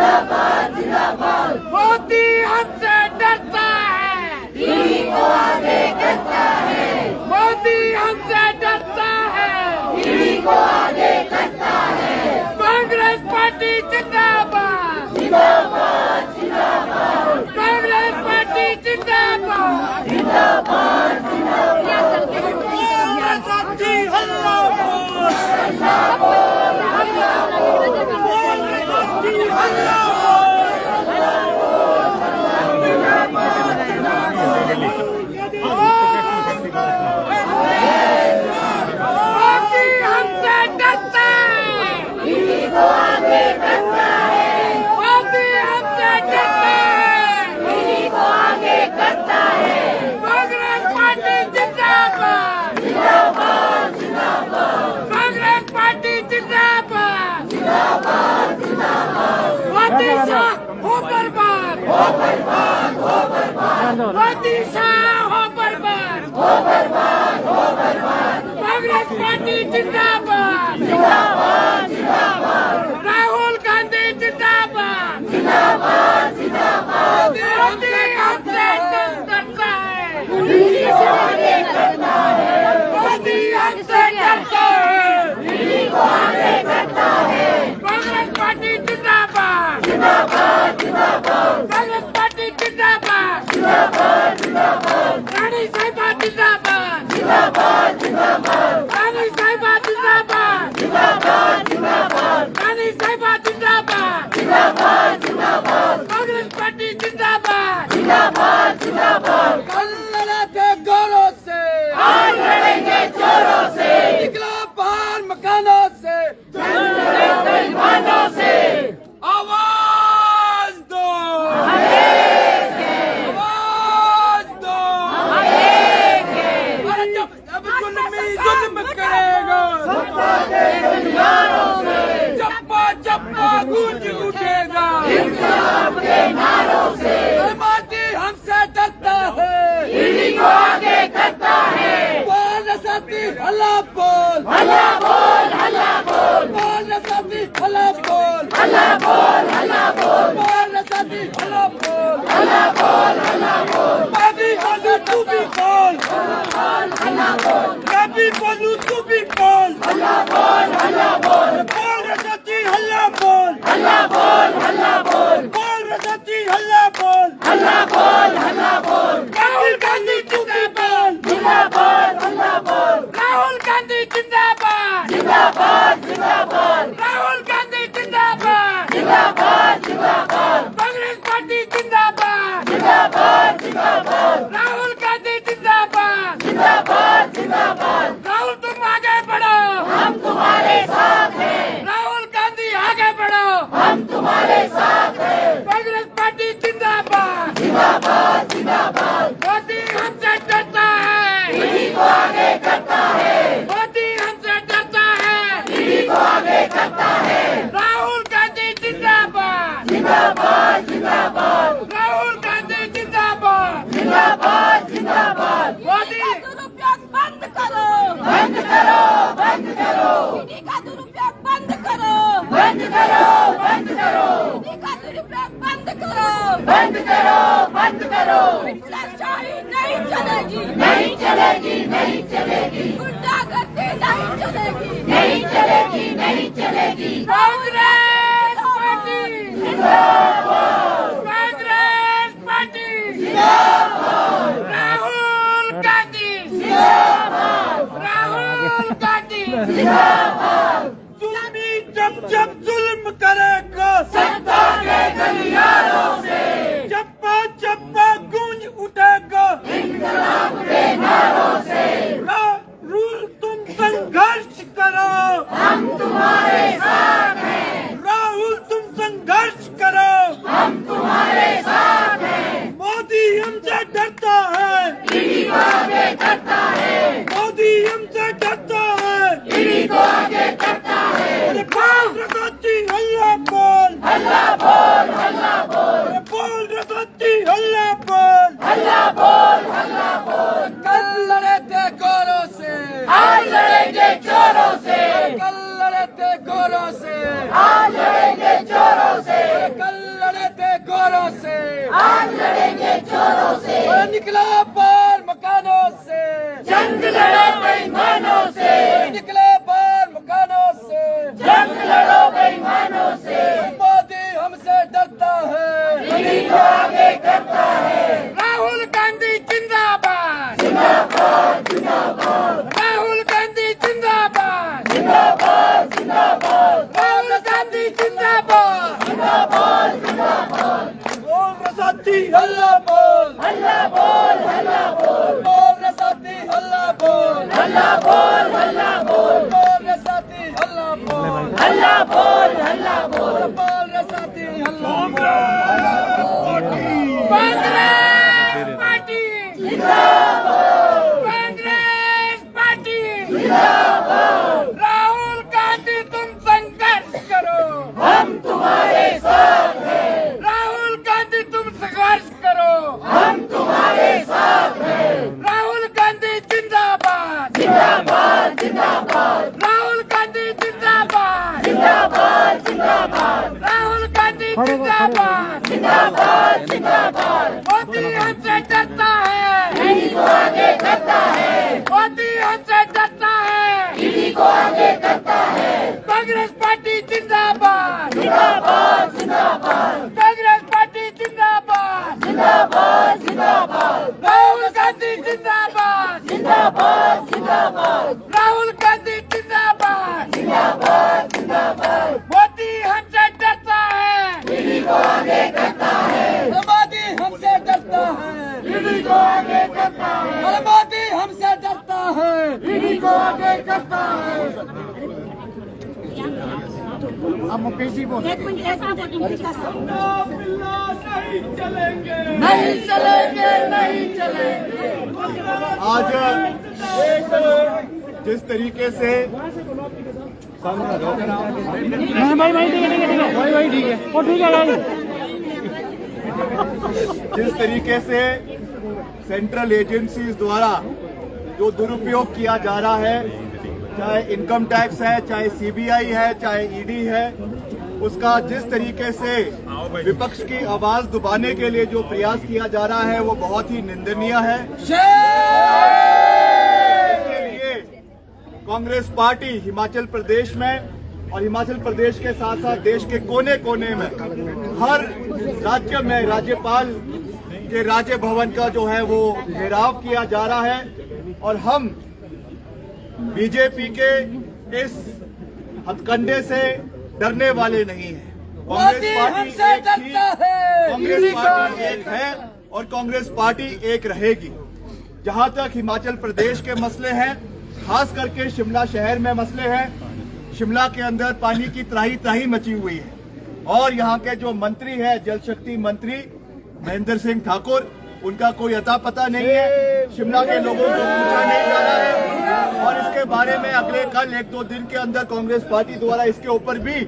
जिंदाबाद जिंदाबाद। मोदी हमसे डरता है, ईडी को आगे करता है। मोदी हमसे डरता है, ईडी को आगे करता है। कांग्रेस पार्टी जिंदाबाद जिंदाबाद जिंदाबाद। कांग्रेस पार्टी जिंदाबाद जिंदाबाद जिंदाबाद। हल्ला बोल हल्ला बोल हल्ला बोल हल्ला मोदी हमसे डरता है, ईडी को आगे करता है। मोदी हमसे डरता है, ईडी को आगे करता है। कांग्रेस पार्टी जिंदाबाद जिंदाबाद जिंदाबाद। कांग्रेस पार्टी जिंदाबाद जिंदाबाद जिंदाबाद। मोदी शाह हो बर्बाद हो बर्बाद हो बर्बाद। मोदी शाह हो बर्बाद हो बर्बाद हो बर्बाद। कांग्रेस पार्टी जिंदाबाद जिंदाबाद जिंदाबाद। राहुल गांधी जिंदाबाद जिंदाबाद जिंदाबाद। मोदी हमसे डरता है, ईडी को आगे करता है। मोदी हमसे डरता है, ईडी को आगे करता है। कांग्रेस पार्टी जिंदाबाद जिंदाबाद जिंदाबाद। कांग्रेस पार्टी जिंदाबाद जिंदाबाद जिंदाबाद। रानी साहिबा जिंदाबाद जिंदाबाद जिंदाबाद। रानी साहिबा जिंदाबाद जिंदाबाद जिंदाबाद। रानी साहिबा जिंदाबाद जिंदाबाद जिंदाबाद। कांग्रेस पार्टी जिंदाबाद जिंदाबाद जिंदाबाद। कल लड़े थे गोरों से, आज लड़ेंगे जोरों से। निकला बाहर मकानों से, जंग बेईमानों से। आवाज दो हम एक हैं, आवाज दो हम एक हैं। अरे जब जुल्म करेगा सत्ता के दुनियारों से, चप्पा चप्पा गूंज उठेगा इंकलाब के नारों से। मोदी हमसे डरता है, ईडी को आगे करता है। बोल साथी हल्ला बोल हल्ला बोल हल्ला बोल। बोल साथी हल्ला बोल हल्ला बोल हल्ला बोल। बोल साथी हल्ला बोल हल्ला बोल हल्ला बोल। मोदी बोलू तू भी बोल हल्ला बोल। मैं भी बोलू तू भी बोल हल्ला बोल हल्ला बोल। बोल साथी हल्ला बोल हल्ला बोल हल्ला बोल। बोल साथी हल्ला बोल हल्ला बोल हल्ला बोल। राहुल गांधी जिंदाबाद जिंदाबाद जिंदाबाद। राहुल गांधी जिंदाबाद जिंदाबाद जिंदाबाद। राहुल गांधी जिंदाबाद जिंदाबाद जिंदाबाद। कांग्रेस पार्टी जिंदाबाद जिंदाबाद जिंदाबाद। राहुल गांधी जिंदाबाद जिंदाबाद जिंदाबाद। राहुल तुम आगे बढ़ो, हम तुम्हारे साथ हैं। राहुल गांधी आगे बढ़ो, हम तुम्हारे साथ हैं। कांग्रेस पार्टी जिंदाबाद जिंदाबाद जिंदाबाद। मोदी हमसे डरता है, ईडी को आगे करता है। मोदी हमसे डरता है, ईडी को आगे करता है। राहुल गांधी जिंदाबाद जिंदाबाद जिंदाबाद। राहुल गांधी जिंदाबाद जिंदाबाद जिंदाबाद। मोदी दुरुपयोग बंद करो बंद करो बंद करो। ईडी का दुरुपयोग बंद करो बंद करो बंद करो। ईडी का दुरुपयोग बंद करो बंद करो बंद करो। भ्रष्टाचारी नहीं चलेगी नहीं चलेगी नहीं चलेगी। गुंडागर्दी नहीं चलेगी नहीं चलेगी नहीं चलेगी। कांग्रेस पार्टी जिंदाबाद। कांग्रेस पार्टी जिंदाबाद। राहुल गांधी जिंदाबाद। राहुल गांधी जिंदाबाद। जुल्मी जब जुल्म करेगा सत्ता के गलियारों से, चप्पा चप्पा गूंज उठेगा इंकलाब के नारों से। राहुल तुम संघर्ष करो, हम तुम्हारे साथ हैं। राहुल तुम संघर्ष करो, हम तुम्हारे साथ हैं। मोदी हमसे डरता है, ईडी को आगे करता है। मोदी हमसे डरता है, ईडी को आगे करता है। बोल हल्ला बोल हल्ला बोल हल्ला बोल। राहुल गांधी जिंदाबाद जिंदाबाद जिंदाबाद, राहुल गांधी जिंदाबाद जिंदाबाद जिंदाबाद। बोल रे साथी हल्ला बोल हल्ला बोल हल्ला बोल, बोल रे साथी हल्ला बोल हल्ला बोल हल्ला बोल, बोल रे साथी हल्ला बोल हल्ला बोल हल्ला बोल, बोल रे साथी हल्ला बोल। कांग्रेस पार्टी जिंदाबाद, कांग्रेस पार्टी जिंदाबाद। राहुल गांधी तुम संघर्ष करो, हम तुम्हारे साथ हैं। राहुल गांधी तुम संघर्ष करो, हम तुम्हारे साथ हैं। राहुल गांधी जिंदाबाद जिंदाबाद जिंदाबाद, राहुल गांधी जिंदाबाद जिंदाबाद जिंदाबाद, राहुल गांधी जिंदाबाद जिंदाबाद जिंदाबाद। मोदी हमसे डरता है, ईडी को आगे करता है। मोदी हमसे डरता है, ईडी को आगे करता है। कांग्रेस पार्टी जिंदाबाद जिंदाबाद जिंदाबाद, कांग्रेस पार्टी जिंदाबाद जिंदाबाद जिंदाबाद, राहुल गांधी जिंदाबाद जिंदाबाद जिंदाबाद, राहुल गांधी जिंदाबाद जिंदाबाद जिंदाबाद। मोदी हमसे डरता है, ईडी को आगे करता है। मोदी हमसे डरता है, ईडी को आगे करता है। मोदी हमसे डरता है, ईडी को आगे करता है। अब मुकेश जी बोल। एक मिनट ऐसा नहीं चलेंगे नहीं चलेंगे नहीं चलेंगे। आज जिस तरीके से जिस तरीके से सेंट्रल एजेंसीज द्वारा जो दुरुपयोग किया जा रहा है, चाहे इनकम टैक्स है, चाहे सीबीआई है, चाहे ईडी है, उसका जिस तरीके से विपक्ष की आवाज दबाने के लिए जो प्रयास किया जा रहा है वो बहुत ही निंदनीय है। इसके लिए कांग्रेस पार्टी हिमाचल प्रदेश में और हिमाचल प्रदेश के साथ साथ देश के कोने कोने में हर राज्य में राज्यपाल के राज्य भवन का जो है वो घेराव किया जा रहा है। और हम बीजेपी के इस हथकंडे से डरने वाले नहीं हैं। कांग्रेस पार्टी एक है और कांग्रेस पार्टी एक रहेगी। जहां तक हिमाचल प्रदेश के मसले हैं, खास करके शिमला शहर में मसले हैं, शिमला के अंदर पानी की त्राही त्राही मची हुई है और यहाँ के जो मंत्री है, जल शक्ति मंत्री महेंद्र सिंह ठाकुर, उनका कोई अता पता नहीं है। शिमला के लोगों को पूछा नहीं जा रहा है और इसके बारे में अगले कल 1-2 दिन के अंदर कांग्रेस पार्टी द्वारा इसके ऊपर भी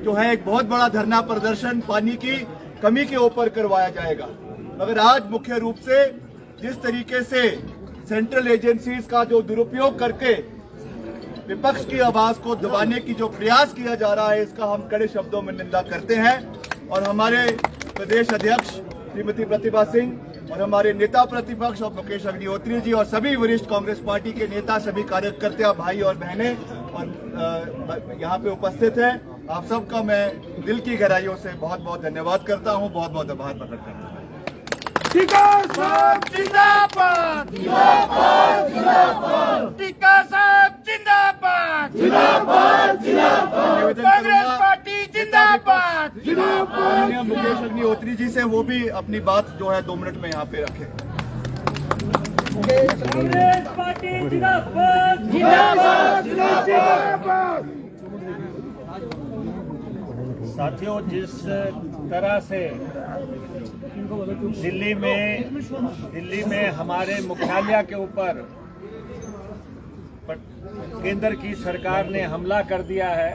जो है एक बहुत बड़ा धरना प्रदर्शन पानी की कमी के ऊपर करवाया जाएगा। मगर आज मुख्य रूप से जिस तरीके से सेंट्रल एजेंसीज का जो दुरुपयोग करके विपक्ष की आवाज को दबाने की जो प्रयास किया जा रहा है, इसका हम कड़े शब्दों में निंदा करते हैं। और हमारे प्रदेश अध्यक्ष श्रीमती प्रतिभा सिंह और हमारे नेता प्रतिपक्ष और मुकेश अग्निहोत्री जी और सभी वरिष्ठ कांग्रेस पार्टी के नेता, सभी कार्यकर्ता, भाई और बहनें और यहाँ पे उपस्थित हैं, आप सबका मैं दिल की गहराइयों से बहुत बहुत धन्यवाद करता हूँ, बहुत बहुत आभार प्रकट करता हूँ। टीका साहब जिंदाबाद जिंदाबाद जिंदाबाद, टीका साहब जिंदाबाद जिंदाबाद जिंदाबाद, कांग्रेस पार्टी जिंदाबाद जिंदाबाद। मुकेश अग्निहोत्री जी से वो भी अपनी बात जो है 2 मिनट में यहाँ पे रखें। कांग्रेस पार्टी जिंदाबाद जिंदाबाद जिंदाबाद। साथियों, जिस तरह से दिल्ली में हमारे मुख्यालय के ऊपर केंद्र की सरकार ने हमला कर दिया है।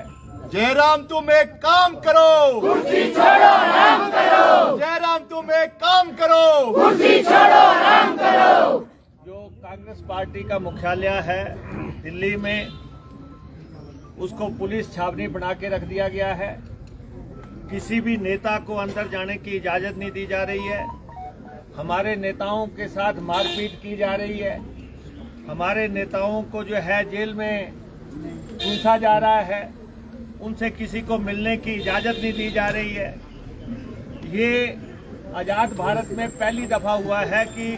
जयराम तुम एक काम करो, कुर्सी छोड़ो आराम करो। जयराम तुम एक काम करो, कुर्सी छोड़ो आराम करो। जो कांग्रेस पार्टी का मुख्यालय है दिल्ली में, उसको पुलिस छावनी बना के रख दिया गया है। किसी भी नेता को अंदर जाने की इजाजत नहीं दी जा रही है। हमारे नेताओं के साथ मारपीट की जा रही है। हमारे नेताओं को जो है जेल में पूछा जा रहा है, उनसे किसी को मिलने की इजाजत नहीं दी जा रही है। ये आज़ाद भारत में पहली दफा हुआ है कि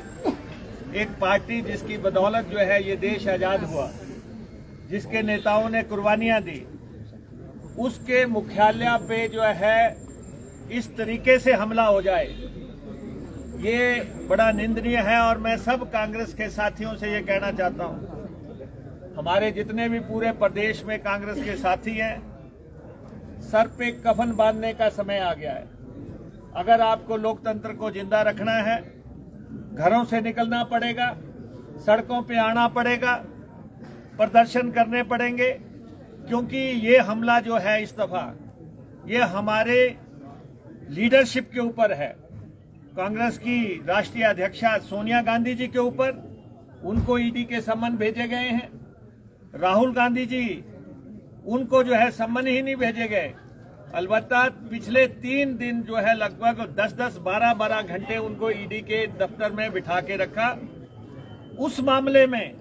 एक पार्टी जिसकी बदौलत जो है ये देश आजाद हुआ, जिसके नेताओं ने कुर्बानियां दी, उसके मुख्यालय पे जो है इस तरीके से हमला हो जाए, ये बड़ा निंदनीय है। और मैं सब कांग्रेस के साथियों से ये कहना चाहता हूं, हमारे जितने भी पूरे प्रदेश में कांग्रेस के साथी हैं, सर पे कफन बांधने का समय आ गया है। अगर आपको लोकतंत्र को जिंदा रखना है, घरों से निकलना पड़ेगा, सड़कों पे आना पड़ेगा, प्रदर्शन करने पड़ेंगे, क्योंकि ये हमला जो है इस दफा ये हमारे लीडरशिप के ऊपर है, कांग्रेस की राष्ट्रीय अध्यक्षा सोनिया गांधी जी के ऊपर। उनको ईडी के सम्मन भेजे गए हैं। राहुल गांधी जी, उनको जो है सम्मन ही नहीं भेजे गए। अलबत्ता पिछले 3 दिन जो है लगभग 10-10, 12-12 घंटे उनको ईडी के दफ्तर में बिठा के रखा, उस मामले में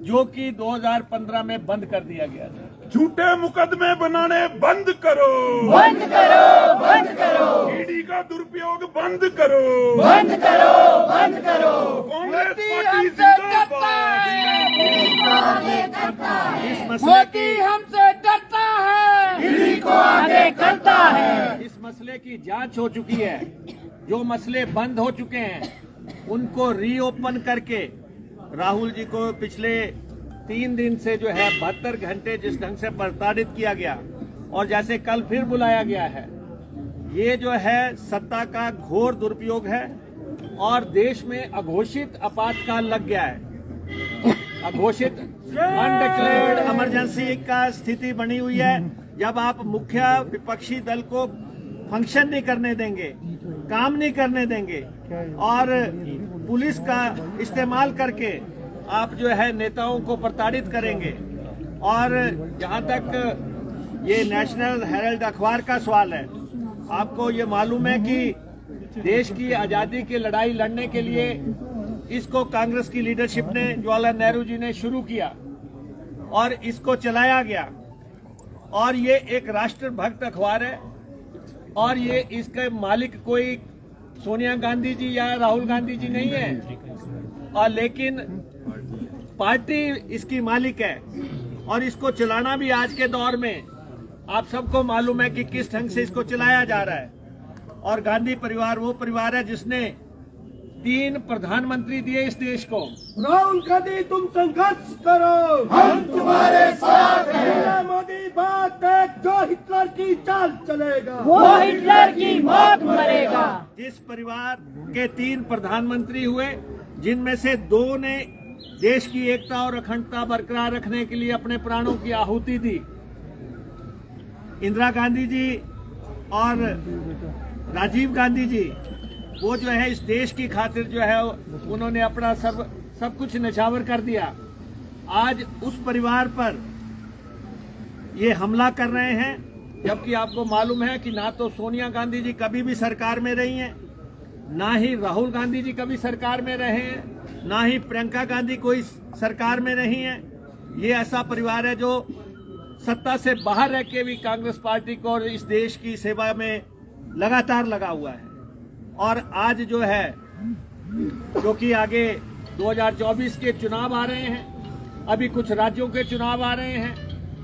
जो कि 2015 में बंद कर दिया गया था। झूठे मुकदमे बनाने बंद करो, बंद करो, बंद करो, ईडी का दुरुपयोग बंद करो, बंद करो, बंद करो। कांग्रेस मोदी पार्टी हमसे डरता जिंदाबाद। है, ईडी को आगे करता है। इस मसले मोदी की हमसे डरता है, ईडी को आगे करता है। इस मसले की जांच हो चुकी है। जो मसले बंद हो चुके हैं उनको रीओपन करके राहुल जी को पिछले 3 दिन से जो है 72 घंटे जिस ढंग से प्रताड़ित किया गया और जैसे कल फिर बुलाया गया है, ये जो है सत्ता का घोर दुरुपयोग है और देश में अघोषित आपातकाल लग गया है। अघोषित अनडिक्लेयर्ड इमरजेंसी का स्थिति बनी हुई है। जब आप मुख्य विपक्षी दल को फंक्शन नहीं करने देंगे, काम नहीं करने देंगे और पुलिस का इस्तेमाल करके आप जो है नेताओं को प्रताड़ित करेंगे। और जहां तक ये नेशनल हेराल्ड अखबार का सवाल है, आपको ये मालूम है कि देश की आजादी की लड़ाई लड़ने के लिए इसको कांग्रेस की लीडरशिप ने, जवाहरलाल नेहरू जी ने शुरू किया और इसको चलाया गया। और ये एक राष्ट्रभक्त अखबार है और ये इसके मालिक कोई सोनिया गांधी जी या राहुल गांधी जी नहीं है, और लेकिन पार्टी इसकी मालिक है और इसको चलाना भी आज के दौर में आप सबको मालूम है कि किस ढंग से इसको चलाया जा रहा है। और गांधी परिवार वो परिवार है जिसने 3 प्रधानमंत्री दिए इस देश को। राहुल गांधी तुम संघर्ष करो, हम तुम्हारे साथ हैं। नरेंद्र मोदी बात है, जो हिटलर की चाल चलेगा वो हिटलर की मौत मरेगा। जिस परिवार के 3 प्रधानमंत्री हुए, जिनमें से 2 ने देश की एकता और अखंडता बरकरार रखने के लिए अपने प्राणों की आहुति दी, इंदिरा गांधी जी और राजीव गांधी जी, वो जो है इस देश की खातिर जो है उन्होंने अपना सब कुछ न्यौछावर कर दिया। आज उस परिवार पर ये हमला कर रहे हैं, जबकि आपको मालूम है कि ना तो सोनिया गांधी जी कभी भी सरकार में रही हैं, ना ही राहुल गांधी जी कभी सरकार में रहे हैं, ना ही प्रियंका गांधी कोई सरकार में रही हैं। ये ऐसा परिवार है जो सत्ता से बाहर रह के भी कांग्रेस पार्टी को और इस देश की सेवा में लगातार लगा हुआ है। और आज जो है, क्योंकि आगे 2024 के चुनाव आ रहे हैं, अभी कुछ राज्यों के चुनाव आ रहे हैं,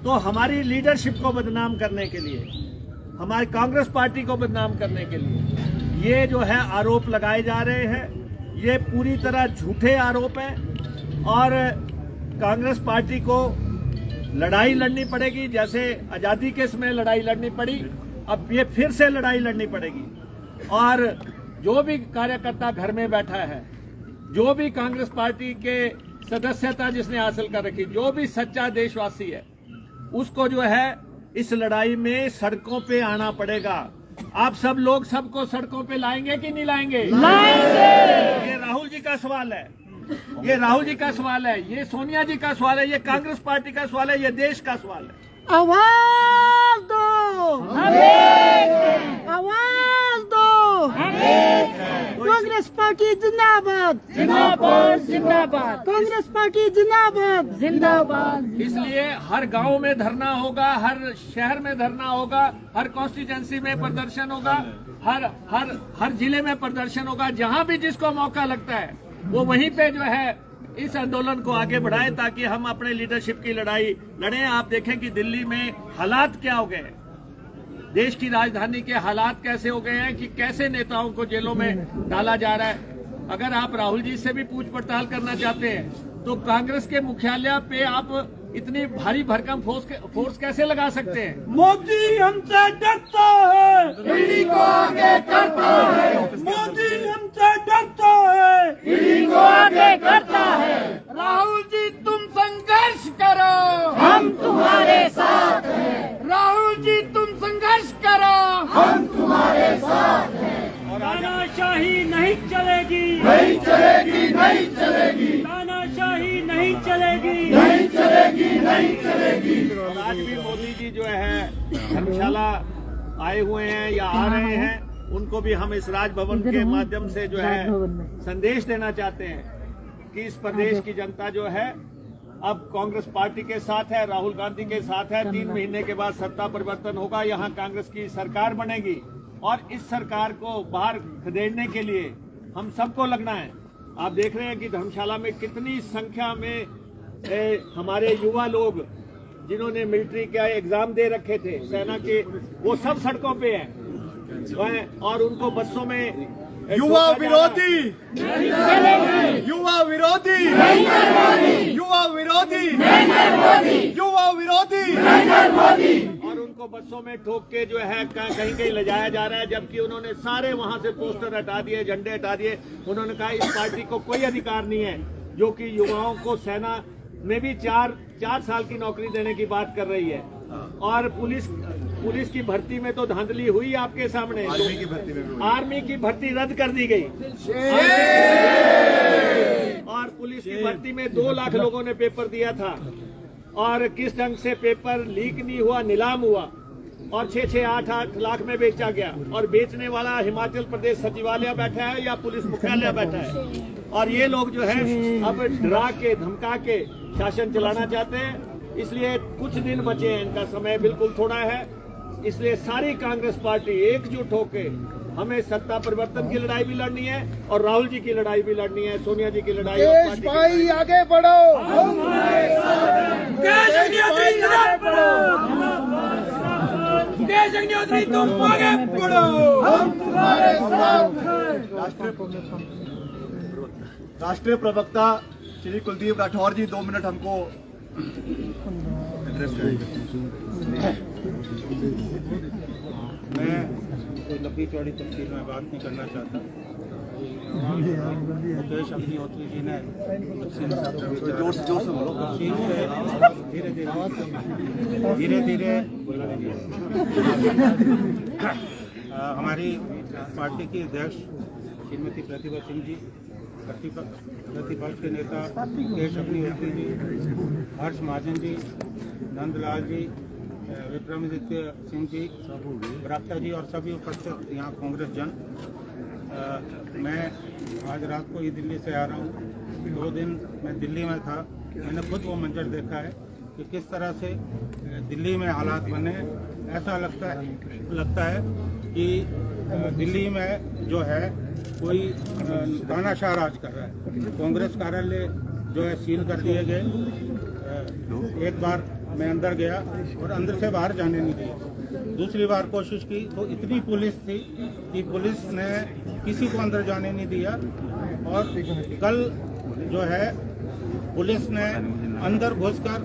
तो हमारी लीडरशिप को बदनाम करने के लिए, हमारी कांग्रेस पार्टी को बदनाम करने के लिए ये जो है आरोप लगाए जा रहे हैं, ये पूरी तरह झूठे आरोप हैं। और कांग्रेस पार्टी को लड़ाई लड़नी पड़ेगी, जैसे आजादी के समय लड़ाई लड़नी पड़ी, अब ये फिर से लड़ाई लड़नी पड़ेगी। और जो भी कार्यकर्ता घर में बैठा है, जो भी कांग्रेस पार्टी के सदस्यता जिसने हासिल कर रखी, जो भी सच्चा देशवासी है, उसको जो है इस लड़ाई में सड़कों पे आना पड़ेगा। आप सब लोग सबको सड़कों पे लाएंगे कि नहीं लाएंगे? लाएंगे। ये राहुल जी का सवाल है, ये राहुल जी का सवाल है, ये सोनिया जी का सवाल है, ये कांग्रेस पार्टी का सवाल है, ये देश का सवाल है। आवाज दो, आवाज दो। कांग्रेस पार्टी जिंदाबाद, जिंदाबाद, जिंदाबाद, कांग्रेस पार्टी जिंदाबाद, जिंदाबाद। इसलिए हर गांव में धरना होगा, हर शहर में धरना होगा, हर कॉन्स्टिट्यूंसी में प्रदर्शन होगा, हर जिले में प्रदर्शन होगा। जहां भी जिसको मौका लगता है वो वहीं पे जो है इस आंदोलन को आगे बढ़ाए ताकि हम अपने लीडरशिप की लड़ाई लड़ें। आप देखें कि दिल्ली में हालात क्या हो गए हैं, देश की राजधानी के हालात कैसे हो गए हैं कि कैसे नेताओं को जेलों में डाला जा रहा है। अगर आप राहुल जी से भी पूछ पड़ताल करना चाहते हैं तो कांग्रेस के मुख्यालय पे आप इतनी भारी भरकम फोर्स कैसे लगा सकते हैं? मोदी हमसे डरता है, ईडी को आगे करता है। मोदी हमसे डरता है, ईडी को आगे करता है। राहुल जी तुम संघर्ष करो, हम तुम्हारे साथ हैं। राहुल जी तुम संघर्ष करो, हम तुम्हारे साथ हैं। तानाशाही नहीं चलेगी, नहीं चलेगी, नहीं चलेगी, तानाशाही नहीं चलेगी, नहीं चलेगी, नहीं चलेगी। और आज भी मोदी जी जो है धर्मशाला आए हुए हैं या आ रहे हैं, उनको भी हम इस राजभवन के माध्यम से जो है संदेश देना चाहते हैं कि इस प्रदेश की जनता जो है अब कांग्रेस पार्टी के साथ है, राहुल गांधी के साथ है। 3 महीने के बाद सत्ता परिवर्तन होगा, यहाँ कांग्रेस की सरकार बनेगी और इस सरकार को बाहर खदेड़ने के लिए हम सबको लगना है। आप देख रहे हैं कि धर्मशाला में कितनी संख्या में हमारे युवा लोग जिन्होंने मिलिट्री का एग्जाम दे रखे थे, सेना के, वो सब सड़कों पे हैं और उनको बसों में युवा विरोधी, युवा विरोधी, युवा विरोधी, युवा विरोधी, और उनको बसों में ठोक के जो है कहीं कहीं ले जाया जा रहा है, जबकि उन्होंने सारे वहां से पोस्टर हटा दिए, झंडे हटा दिए। उन्होंने कहा इस पार्टी को कोई अधिकार नहीं है जो कि युवाओं को सेना में भी 4 साल की नौकरी देने की बात कर रही है। और पुलिस की भर्ती में तो धांधली हुई आपके सामने, आर्मी की भर्ती रद्द कर दी गई और पुलिस की भर्ती में 2 लाख लोगों ने पेपर दिया था और किस ढंग से पेपर लीक नहीं हुआ, नीलाम हुआ और 6-8 लाख में बेचा गया। और बेचने वाला हिमाचल प्रदेश सचिवालय बैठा है या पुलिस मुख्यालय बैठा है। और ये लोग जो है अब डरा के धमका के शासन चलाना चाहते हैं। इसलिए कुछ दिन बचे हैं, इनका समय बिल्कुल थोड़ा है। इसलिए सारी कांग्रेस पार्टी एकजुट होकर हमें सत्ता परिवर्तन की लड़ाई भी लड़नी है और राहुल जी की लड़ाई भी लड़नी है, सोनिया जी की लड़ाई। देश भाई आगे बढ़ो, देश अग्निहोत्री आगे बढ़ो, देश अग्निहोत्री तुम आगे बढ़ो, हम तुम्हारे साथ हैं। राष्ट्रीय प्रवक्ता श्री कुलदीप राठौर जी 2 मिनट हमको एड्रेस करेंगे। मैं कोई लंबी चौड़ी तफसील में बात नहीं करना चाहता। मुकेश अग्निहोत्री जी ने जोर से बोलो, धीरे धीरे हमारी पार्टी की अध्यक्ष श्रीमती प्रतिभा सिंह जी, प्रतिपक्ष के नेता मुकेश अग्निहोत्री जी, हर्ष महाजन जी, नंदलाल जी, विक्रमादित्य सिंह जी, बरागटा जी और सभी उपस्थित यहाँ कांग्रेस जन। मैं आज रात को ही दिल्ली से आ रहा हूँ। 2 दिन मैं दिल्ली में था, मैंने खुद वो मंजर देखा है कि किस तरह से दिल्ली में हालात बने। ऐसा लगता है कि दिल्ली में जो है कोई तानाशाह राज कर रहा है। कांग्रेस कार्यालय जो है सील कर दिए गए। एक बार मैं अंदर गया और अंदर से बाहर जाने नहीं दिया। दूसरी बार कोशिश की तो इतनी पुलिस थी कि पुलिस ने किसी को अंदर जाने नहीं दिया। और कल जो है पुलिस ने अंदर घुसकर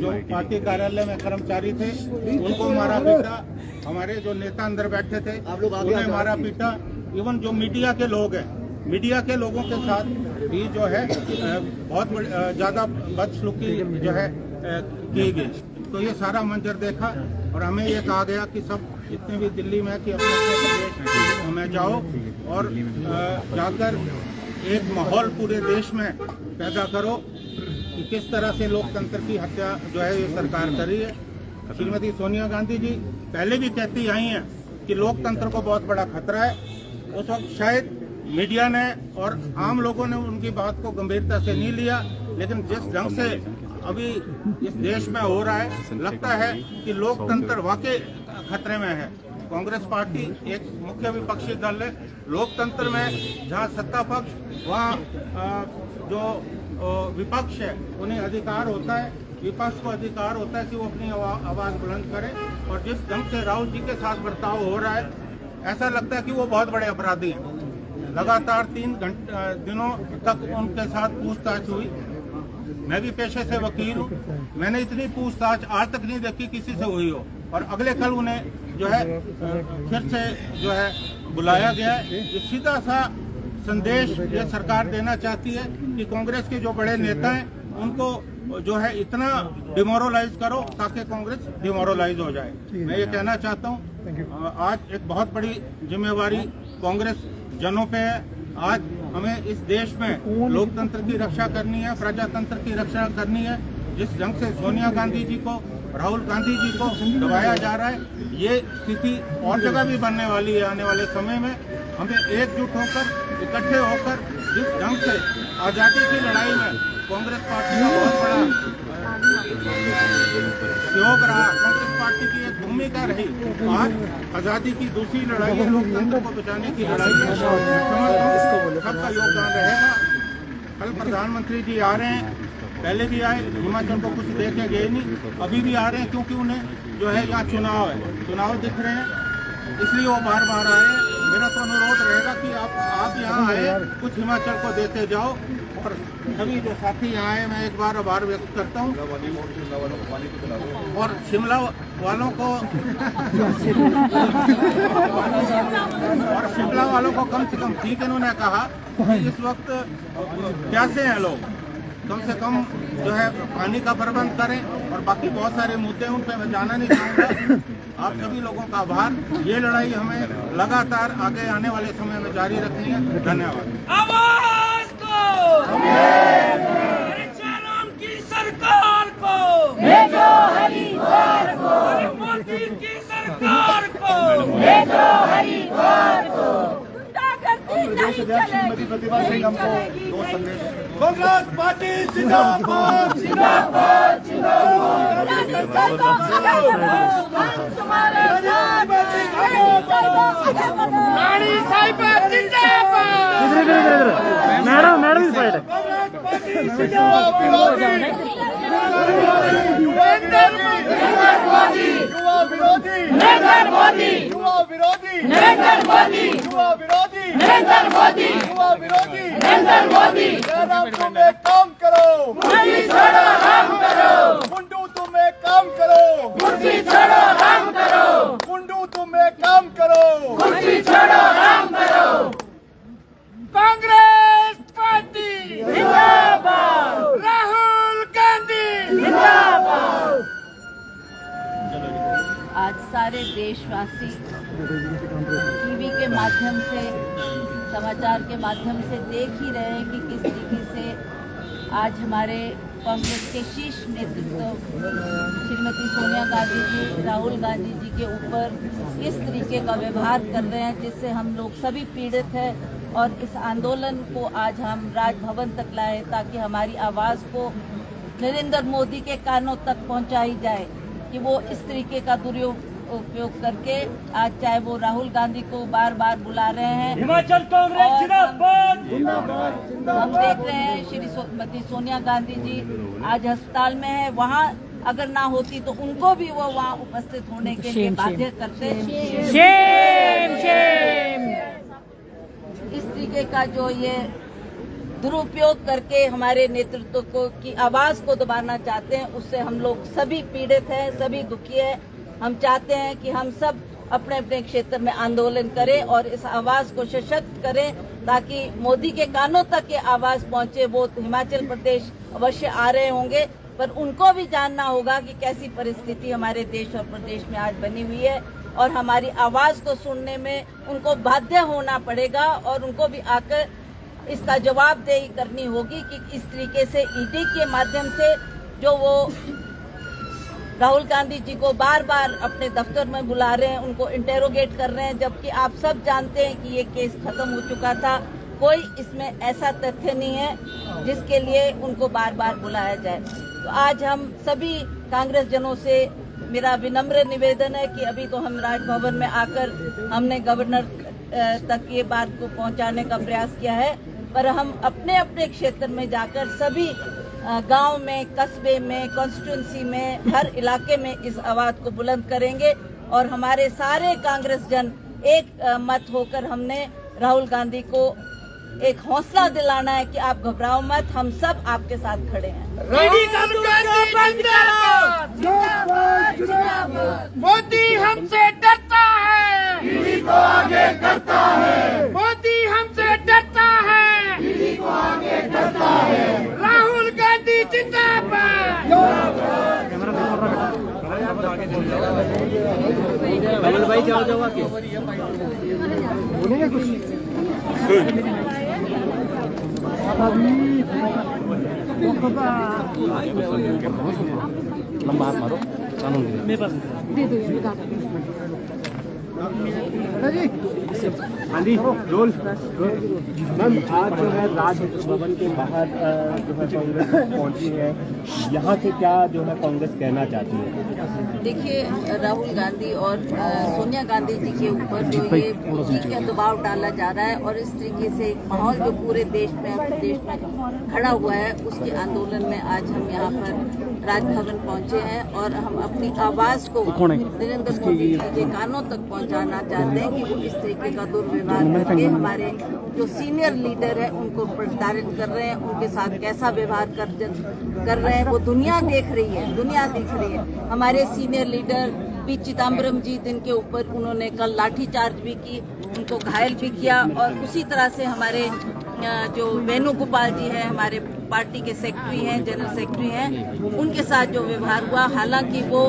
जो पार्टी कार्यालय में कर्मचारी थे उनको मारा पीटा। हमारे जो नेता अंदर बैठे थे उन्हें मारा पीटा। इवन जो मीडिया के लोग हैं, मीडिया के लोगों के साथ भी जो है बहुत ज़्यादा बदसलूकी जो है की गई। तो ये सारा मंजर देखा और हमें ये कहा गया कि सब जितने भी दिल्ली में कि अपने प्रदेश में जाओ और जाकर एक माहौल पूरे देश में पैदा करो कि किस तरह से लोकतंत्र की हत्या जो है ये सरकार कर रही है। श्रीमती सोनिया गांधी जी पहले भी कहती आई हैं कि लोकतंत्र को बहुत बड़ा खतरा है। उस वक्त शायद मीडिया ने और आम लोगों ने उनकी बात को गंभीरता से नहीं लिया, लेकिन जिस ढंग से अभी इस देश में हो रहा है लगता है कि लोकतंत्र वाकई खतरे में है। कांग्रेस पार्टी एक मुख्य विपक्षी दल है। लोकतंत्र में जहां सत्ता पक्ष वहां जो विपक्ष है उन्हें अधिकार होता है, विपक्ष को अधिकार होता है कि वो अपनी आवाज बुलंद करे। और जिस ढंग से राहुल जी के साथ बर्ताव हो रहा है, ऐसा लगता है कि वो बहुत बड़े अपराधी हैं। लगातार 3 दिनों तक उनके साथ पूछताछ हुई। मैं भी पेशे से वकील हूँ, मैंने इतनी पूछताछ आज तक नहीं देखी किसी से हुई हो। और अगले कल उन्हें जो है फिर से जो है बुलाया गया है। ये सीधा सा संदेश ये सरकार देना चाहती है कि कांग्रेस के जो बड़े नेता हैं उनको जो है इतना डिमोरलाइज करो ताकि कांग्रेस डिमोरलाइज हो जाए। मैं ये कहना चाहता हूँ, आज एक बहुत बड़ी जिम्मेवारी कांग्रेस जनों पे है। आज हमें इस देश में लोकतंत्र की रक्षा करनी है, प्रजातंत्र की रक्षा करनी है। जिस ढंग से सोनिया गांधी जी को, राहुल गांधी जी को दबाया जा रहा है, ये स्थिति और जगह भी बनने वाली है। आने वाले समय में हमें एकजुट होकर, इकट्ठे होकर, जिस ढंग से आज़ादी की लड़ाई में कांग्रेस पार्टी का बहुत बड़ा सहयोग रहा, कांग्रेस पार्टी की एक भूमिका रही, आज आज़ादी की दूसरी लड़ाई है, लोकतंत्र को बचाने की लड़ाई है। सबका योगदान रहेगा। कल प्रधानमंत्री जी आ रहे हैं, पहले भी आए, हिमाचल को कुछ दे के गए नहीं, अभी भी आ रहे हैं क्योंकि उन्हें जो है यहाँ चुनाव है, चुनाव दिख रहे हैं, इसलिए वो बार बार आए हैं। मेरा तो अनुरोध रहेगा कि आप यहाँ आए, कुछ हिमाचल को देते जाओ। और सभी जो साथी यहाँ आए, मैं एक बार आभार व्यक्त करता हूँ। और शिमला वालों को कम से कम, ठीक है, इन्होंने कहा कि इस वक्त प्यासे हैं लोग, कम से कम जो है पानी का प्रबंध करें। और बाकी बहुत सारे मुद्दे उन पे मैं जाना नहीं चाहूँगा। आप सभी लोगों का आभार। ये लड़ाई हमें लगातार आगे आने वाले समय में जारी रखनी है। धन्यवाद। आवाज दो, जयराम की सरकार को भेजो, हरिद्वार को, मोदी की सरकार को भेजो, हरिद्वार को। प्रदेश अध्यक्ष श्रीमती प्रतिभा सिंह हमको 2 संदेश। कांग्रेस पार्टी जिंदाबाद, जिंदाबाद, जिंदाबाद। रानी साहिबा जिंदाबाद। मैडम इस साइड। युवा विरोधी, नरेंद्र मोदी, युवा विरोधी, नरेंद्र मोदी, युवा विरोधी, नरेंद्र मोदी, युवा विरोधी, नरेंद्र मोदी। जयराम तुम एक काम करो, कुर्सी छोड़ो राम करो, मुंडू तुम एक काम करो, कुर्सी छोड़ो राम करो, मुंडू तुम एक काम करो, कुर्सी छोड़ो राम करो। कांग्रेस पार्टी जिंदाबाद, राहुल गांधी जिंदाबाद। आज सारे देशवासी टीवी के माध्यम से, समाचार के माध्यम से देख ही रहे हैं कि किस तरीके से आज हमारे कांग्रेस के शीर्ष नेतृत्व श्रीमती सोनिया गांधी जी, राहुल गांधी जी के ऊपर किस तरीके का व्यवहार कर रहे हैं, जिससे हम लोग सभी पीड़ित हैं। और इस आंदोलन को आज हम राजभवन तक लाए ताकि हमारी आवाज़ को नरेंद्र मोदी के कानों तक पहुंचाई जाए कि वो इस तरीके का दुरुपयोग करके आज चाहे वो राहुल गांधी को बार बार बुला रहे हैं। हिमाचल कांग्रेस जिंदाबाद। हम देख रहे हैं श्रीमती सोनिया गांधी जी आज अस्पताल में है, वहाँ अगर ना होती तो उनको भी वो वहाँ उपस्थित होने के लिए बाध्य करते। इस तरीके का जो ये दुरुपयोग करके हमारे नेतृत्व को की आवाज को दबाना चाहते हैं, उससे हम लोग सभी पीड़ित हैं, सभी दुखी हैं। हम चाहते हैं कि हम सब अपने अपने क्षेत्र में आंदोलन करें और इस आवाज को सशक्त करें ताकि मोदी के कानों तक ये आवाज पहुंचे। वो हिमाचल प्रदेश अवश्य आ रहे होंगे, पर उनको भी जानना होगा कि कैसी परिस्थिति हमारे देश और प्रदेश में आज बनी हुई है और हमारी आवाज को सुनने में उनको बाध्य होना पड़ेगा और उनको भी आकर इसका जवाबदेही करनी होगी कि इस तरीके से ईडी के माध्यम से जो वो राहुल गांधी जी को बार बार अपने दफ्तर में बुला रहे हैं, उनको इंटेरोगेट कर रहे हैं, जबकि आप सब जानते हैं कि ये केस खत्म हो चुका था। कोई इसमें ऐसा तथ्य नहीं है जिसके लिए उनको बार बार बुलाया जाए। तो आज हम सभी कांग्रेस जनों से मेरा विनम्र निवेदन है कि अभी तो हम राजभवन में आकर हमने गवर्नर तक ये बात को पहुंचाने का प्रयास किया है, पर हम अपने अपने क्षेत्र में जाकर सभी गांव में, कस्बे में, कॉन्स्टिट्यूंसी में, हर इलाके में इस आवाज को बुलंद करेंगे। और हमारे सारे कांग्रेस जन एक मत होकर हमने राहुल गांधी को एक हौसला दिलाना है कि आप घबराओ मत, हम सब आपके साथ खड़े हैं। मोदी हमसे डरता है, पीढ़ी को आगे करता है। मोदी हमसे डरता है, पीढ़ी को आगे करता है। राहुल गांधी जिंदाबाद। भाई जाओ जाओ आके बोलेंगे कुछ लंबा हाथ मारो मेरे पास दे दो हाँ जी रोल मैम आज जो है राजभवन के बाहर जो है कांग्रेस पहुंची है, यहाँ से क्या जो है कांग्रेस कहना चाहती है? देखिए, राहुल गांधी और सोनिया गांधी जी के ऊपर जो ये ठीक है दबाव डाला जा रहा है और इस तरीके से एक माहौल जो पूरे देश में प्रदेश में खड़ा हुआ है, उसके आंदोलन में आज हम यहाँ पर राजभवन पहुंचे हैं और हम अपनी आवाज को नरेंद्र मोदी जी के कानों तक पहुंचाना चाहते हैं कि वो इस तरीके का दुर्व्यवहार करके हमारे जो सीनियर लीडर है उनको प्रताड़ित कर रहे हैं, उनके साथ कैसा व्यवहार कर रहे हैं वो दुनिया देख रही है, दुनिया देख रही है। हमारे सीनियर लीडर पी चिदम्बरम जी, जिनके ऊपर उन्होंने कल लाठीचार्ज भी की, उनको घायल भी किया और उसी तरह से हमारे जो वेणुगोपाल जी हैं, हमारे पार्टी के सेक्रेटरी हैं, जनरल सेक्रेटरी हैं, उनके साथ जो व्यवहार हुआ, हालांकि वो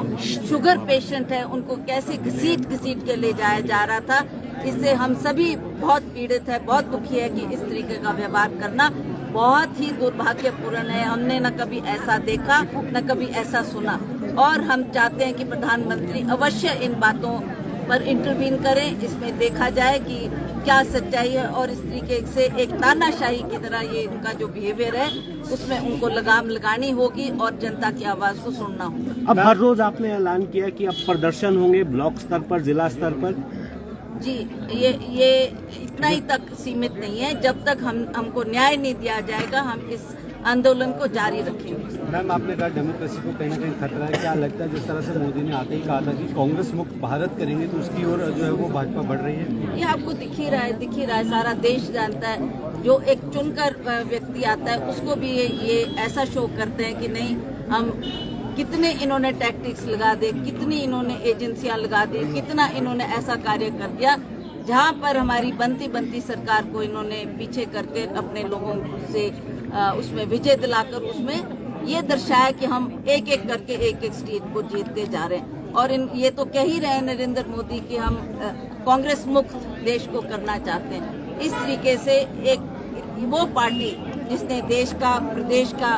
शुगर पेशेंट है, उनको कैसे घसीट के ले जाया जा रहा था, इससे हम सभी बहुत पीड़ित है, बहुत दुखी है कि इस तरीके का व्यवहार करना बहुत ही दुर्भाग्यपूर्ण है। हमने न कभी ऐसा देखा न कभी ऐसा सुना और हम चाहते हैं कि प्रधानमंत्री अवश्य इन बातों पर इंटरवीन करें, इसमें देखा जाए कि क्या सच्चाई है और इस तरीके से एक तानाशाही की तरह ये उनका जो बिहेवियर है उसमें उनको लगाम लगानी होगी और जनता की आवाज को सुनना होगा। अब हर रोज आपने ऐलान किया कि अब प्रदर्शन होंगे ब्लॉक स्तर पर, जिला स्तर पर। जी, ये इतना ही तक सीमित नहीं है, जब तक हमको न्याय नहीं दिया जाएगा हम इस आंदोलन को जारी रखेंगे। मैम, आपने कहा डेमोक्रेसी को कहीं ना कहीं खतरा है, क्या लगता है जिस तरह से मोदी ने आते ही कहा था कि कांग्रेस मुक्त भारत करेंगे, तो उसकी ओर जो है वो भाजपा बढ़ रही है? ये आपको दिख ही रहा है, सारा देश जानता है। जो एक चुनकर व्यक्ति आता है उसको भी ये ऐसा शो करते हैं कि नहीं, हम कितने इन्होंने टैक्टिक्स लगा दे, कितनी इन्होंने एजेंसियां लगा दी, कितना इन्होंने ऐसा कार्य कर दिया जहां पर हमारी बनती सरकार को इन्होंने पीछे करके अपने लोगों से उसमें विजय दिलाकर उसमें ये दर्शाया कि हम एक एक करके एक स्टेट को जीतते जा रहे हैं। और ये तो कह ही रहे हैं नरेंद्र मोदी कि हम कांग्रेस मुक्त देश को करना चाहते हैं। इस तरीके से एक वो पार्टी जिसने देश का, प्रदेश का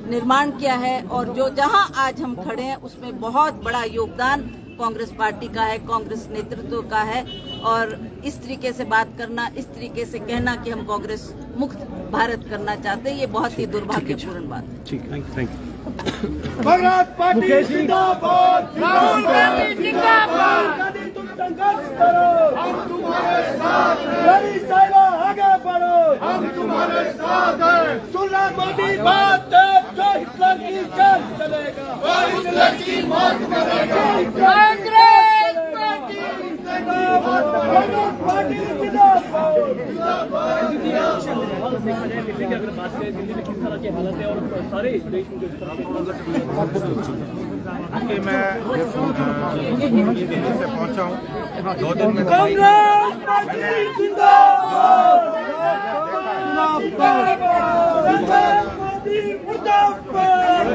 निर्माण किया है और जो जहां आज हम खड़े हैं उसमें बहुत बड़ा योगदान कांग्रेस पार्टी का है, कांग्रेस नेतृत्व का है। और इस तरीके से बात करना, इस तरीके से कहना कि हम कांग्रेस मुक्त भारत करना चाहते हैं, ये बहुत ही दुर्भाग्यपूर्ण बात है। ठीक, थैंक यू। भारत पार्टी जिंदाबाद, राहुल गांधी जिंदाबाद। गांधी तुम संघर्ष करो, हम तुम्हारे साथ हैं। गांधी साहब आगे बढ़ो, हम तुम्हारे साथ हैं। सुना मोदी बात है, जो हिटलर की जान चलेगा, वो हिटलर की मौत करेगा। कांग्रेस पार्टी जिंदाबाद, कांग्रेस पार्टी जिंदाबाद। दिल्ली की अगर बात करें, दिल्ली में किस तरह की हालत है और सारे देश में मैं दिल्ली से पहुंचा हूँ 2 दिन में। कांग्रेस पार्टी जिंदाबाद, जिंदाबाद, मोदी मुर्दाबाद।